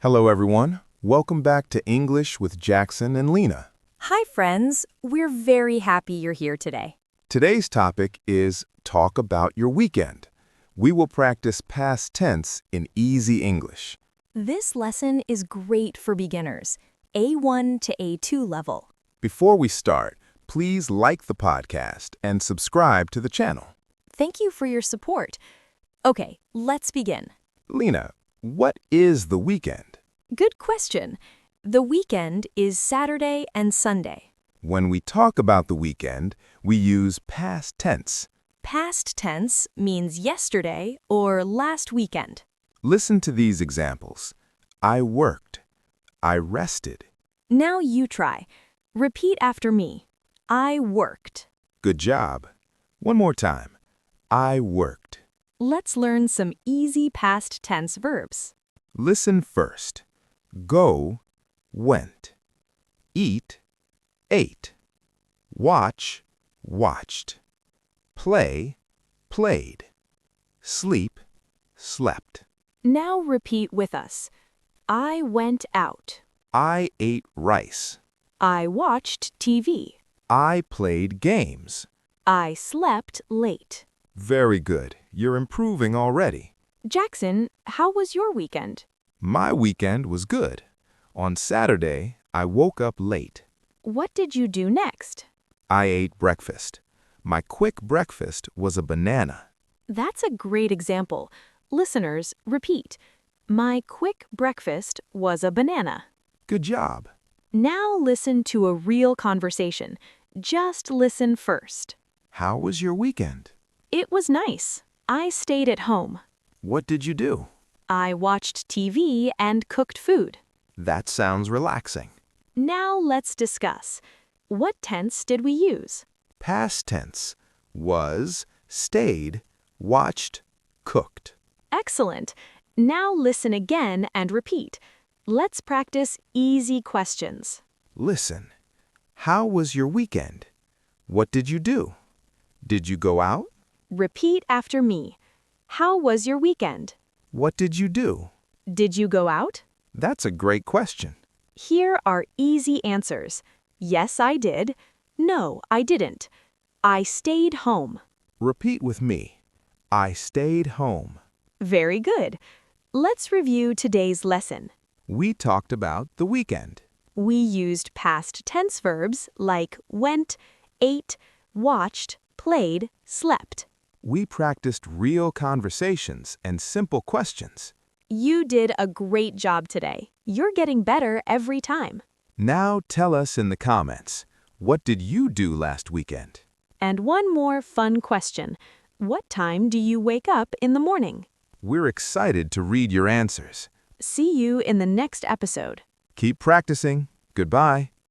Hello, everyone. Welcome back to English with Jackson and Lena. Hi, friends. We're very happy you're here today. Today's topic is talk about your weekend. We will practice past tense in easy English. This lesson is great for beginners, A1 to A2 level. Before we start, please like the podcast and subscribe to the channel. Thank you for your support. Okay, let's begin. Lena, what is the weekend? Good question. The weekend is Saturday and Sunday. When we talk about the weekend, we use past tense. Past tense means yesterday or last weekend. Listen to these examples. I worked. I rested. Now you try. Repeat after me. I worked. Good job. One more time. I worked. Let's learn some easy past tense verbs. Listen first. Go, went. Eat, ate. Watch, watched. Play, played. Sleep, slept. Now repeat with us. I went out. I ate rice. I watched TV. I played games. I slept late. Very good. You're improving already. Jackson, how was your weekend? My weekend was good. On Saturday, I woke up late. What did you do next? I ate breakfast. My quick breakfast was a banana. That's a great example. Listeners, repeat. My quick breakfast was a banana. Good job. Now listen to a real conversation. Just listen first. How was your weekend? It was nice. I stayed at home. What did you do? I watched TV and cooked food. That sounds relaxing. Now let's discuss. What tense did we use? Past tense was, stayed, watched, cooked. Excellent. Now listen again and repeat. Let's practice easy questions. Listen. How was your weekend? What did you do? Did you go out? Repeat after me. How was your weekend? What did you do? Did you go out? That's a great question. Here are easy answers. Yes, I did. No, I didn't. I stayed home. Repeat with me. I stayed home. Very good. Let's review today's lesson. We talked about the weekend. We used past tense verbs like went, ate, watched, played, slept. We practiced real conversations and simple questions. You did a great job today. You're getting better every time. Now tell us in the comments, what did you do last weekend? And one more fun question. What time do you wake up in the morning? We're excited to read your answers. See you in the next episode. Keep practicing. Goodbye.